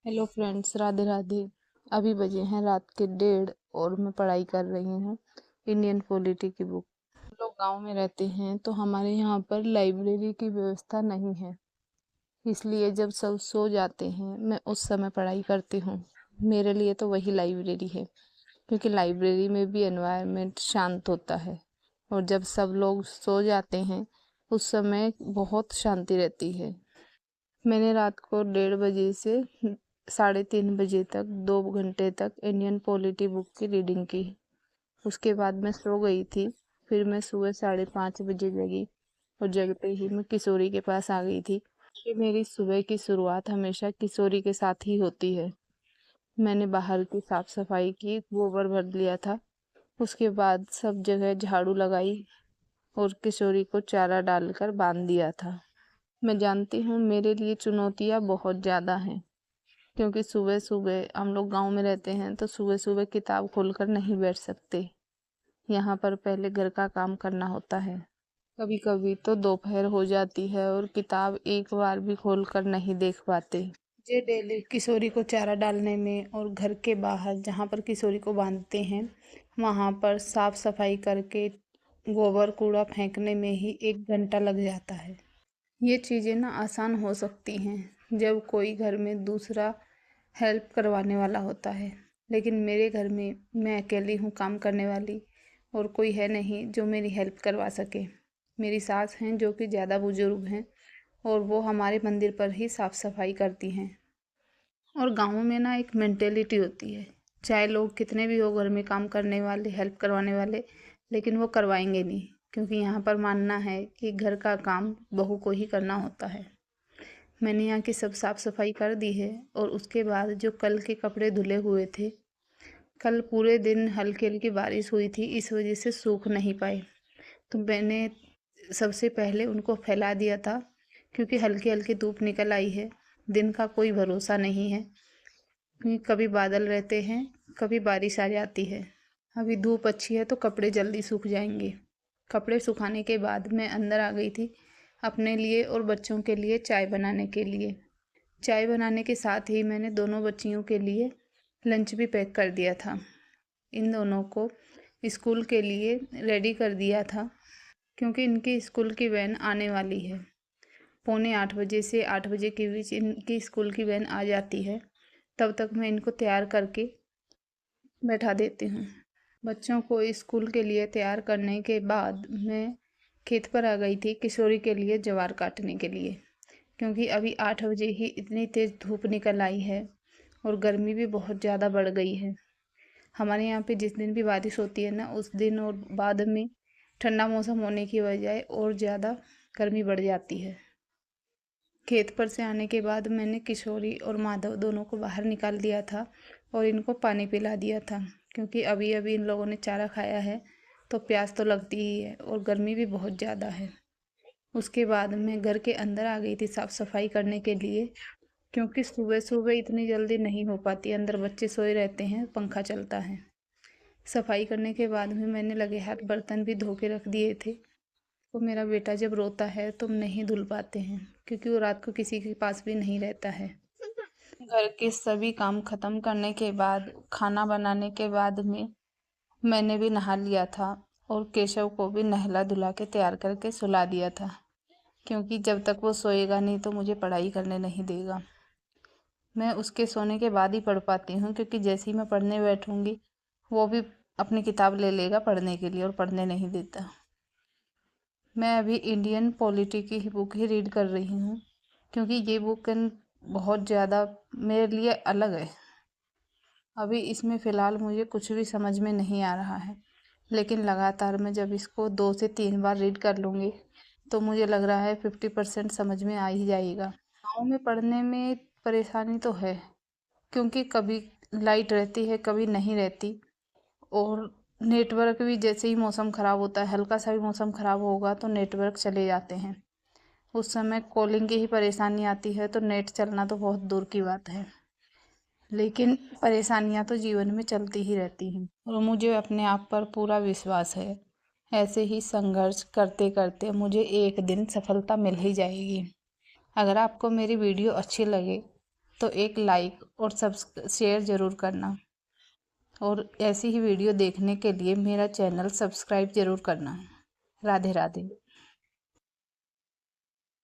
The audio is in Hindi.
Hello friends, Radhe Radhe. अभी बजे हैं रात के 1:30 और मैं पढ़ाई कर रही हूँ इंडियन पॉलिटी की बुक। हम लोग गांव में रहते हैं तो हमारे यहाँ पर लाइब्रेरी की व्यवस्था नहीं है, इसलिए जब सब सो जाते हैं मैं उस समय पढ़ाई करती हूँ। मेरे लिए तो वही लाइब्रेरी है, क्योंकि लाइब्रेरी में भी एनवायरनमेंट शांत होता है और जब सब लोग सो जाते हैं उस समय बहुत शांति रहती है। मैंने रात को 1:30 बजे से 3:30 बजे तक 2 घंटे तक इंडियन पॉलिटी बुक की रीडिंग की। उसके बाद मैं सो गई थी। फिर मैं सुबह 5:30 बजे जगी और जगते ही मैं किशोरी के पास आ गई थी कि मेरी सुबह की शुरुआत हमेशा किशोरी के साथ ही होती है। मैंने बाहर की साफ सफाई की, गोबर भर लिया था। उसके बाद सब जगह झाड़ू लगाई और किशोरी को चारा डालकर बांध दिया था। मैं जानती हूँ मेरे लिए चुनौतियाँ बहुत ज़्यादा हैं, क्योंकि सुबह सुबह हम लोग गांव में रहते हैं तो सुबह सुबह किताब खोलकर नहीं बैठ सकते। यहाँ पर पहले घर का काम करना होता है। कभी कभी तो दोपहर हो जाती है और किताब एक बार भी खोलकर नहीं देख पाते। मुझे डेली किशोरी को चारा डालने में और घर के बाहर जहाँ पर किशोरी को बांधते हैं वहाँ पर साफ सफाई करके गोबर कूड़ा फेंकने में ही 1 घंटा लग जाता है। ये चीज़ें ना आसान हो सकती हैं जब कोई घर में दूसरा हेल्प करवाने वाला होता है, लेकिन मेरे घर में मैं अकेली हूँ काम करने वाली और कोई है नहीं जो मेरी हेल्प करवा सके। मेरी सास हैं जो कि ज़्यादा बुजुर्ग हैं और वो हमारे मंदिर पर ही साफ़ सफाई करती हैं। और गाँव में ना एक मेंटेलिटी होती है, चाहे लोग कितने भी हो घर में काम करने वाले, हेल्प करवाने वाले, लेकिन वो करवाएंगे नहीं, क्योंकि यहाँ पर मानना है कि घर का काम बहू को ही करना होता है। मैंने यहाँ की सब साफ़ सफाई कर दी है और उसके बाद जो कल के कपड़े धुले हुए थे, कल पूरे दिन हल्की हल्की बारिश हुई थी, इस वजह से सूख नहीं पाए। तो मैंने सबसे पहले उनको फैला दिया था, क्योंकि हल्की हल्की धूप निकल आई है। दिन का कोई भरोसा नहीं है, क्योंकि कभी बादल रहते हैं, कभी बारिश आ जाती है। अभी धूप अच्छी है तो कपड़े जल्दी सूख जाएंगे। कपड़े सुखाने के बाद मैं अंदर आ गई थी अपने लिए और बच्चों के लिए चाय बनाने के लिए। चाय बनाने के साथ ही मैंने दोनों बच्चियों के लिए लंच भी पैक कर दिया था। इन दोनों को स्कूल के लिए रेडी कर दिया था, क्योंकि इनकी स्कूल की वैन आने वाली है। 7:45 से 8 बजे के बीच इनकी स्कूल की वैन आ जाती है। तब तक मैं इनको तैयार करके बैठा देती हूँ। बच्चों को स्कूल के लिए तैयार करने के बाद मैं खेत पर आ गई थी किशोरी के लिए ज्वार काटने के लिए, क्योंकि अभी 8 बजे ही इतनी तेज़ धूप निकल आई है और गर्मी भी बहुत ज़्यादा बढ़ गई है। हमारे यहाँ पे जिस दिन भी बारिश होती है ना, उस दिन और बाद में ठंडा मौसम होने की बजाय और ज़्यादा गर्मी बढ़ जाती है। खेत पर से आने के बाद मैंने किशोरी और माधव दोनों को बाहर निकाल दिया था और इनको पानी पिला दिया था, क्योंकि अभी अभी इन लोगों ने चारा खाया है तो प्यास तो लगती ही है और गर्मी भी बहुत ज़्यादा है। उसके बाद मैं घर के अंदर आ गई थी साफ़ सफाई करने के लिए, क्योंकि सुबह सुबह इतनी जल्दी नहीं हो पाती, अंदर बच्चे सोए रहते हैं, पंखा चलता है। सफाई करने के बाद में मैंने लगे हाथ बर्तन भी धो के रख दिए थे। तो मेरा बेटा जब रोता है तो हम नहीं धुल पाते हैं, क्योंकि वो रात को किसी के पास भी नहीं रहता है। घर के सभी काम खत्म करने के बाद, खाना बनाने के बाद में मैंने भी नहा लिया था और केशव को भी नहला धुला के तैयार करके सुला दिया था, क्योंकि जब तक वो सोएगा नहीं तो मुझे पढ़ाई करने नहीं देगा। मैं उसके सोने के बाद ही पढ़ पाती हूँ, क्योंकि जैसे ही मैं पढ़ने बैठूँगी वो भी अपनी किताब ले लेगा पढ़ने के लिए और पढ़ने नहीं देता। मैं अभी इंडियन पॉलिटी की ही बुक ही रीड कर रही हूँ, क्योंकि ये बुक बहुत ज़्यादा मेरे लिए अलग है। अभी इसमें फ़िलहाल मुझे कुछ भी समझ में नहीं आ रहा है, लेकिन लगातार मैं जब इसको 2 से 3 बार रीड कर लूँगी तो मुझे लग रहा है 50% समझ में आ ही जाएगा। गाँव में पढ़ने में परेशानी तो है, क्योंकि कभी लाइट रहती है, कभी नहीं रहती, और नेटवर्क भी जैसे ही मौसम ख़राब होता है, हल्का सा भी मौसम ख़राब होगा तो नेटवर्क चले जाते हैं। उस समय कॉलिंग की ही परेशानी आती है तो नेट चलना तो बहुत दूर की बात है। लेकिन परेशानियां तो जीवन में चलती ही रहती हैं और मुझे अपने आप पर पूरा विश्वास है। ऐसे ही संघर्ष करते करते मुझे एक दिन सफलता मिल ही जाएगी। अगर आपको मेरी वीडियो अच्छी लगे तो एक लाइक और शेयर ज़रूर करना, और ऐसी ही वीडियो देखने के लिए मेरा चैनल सब्सक्राइब ज़रूर करना। राधे राधे।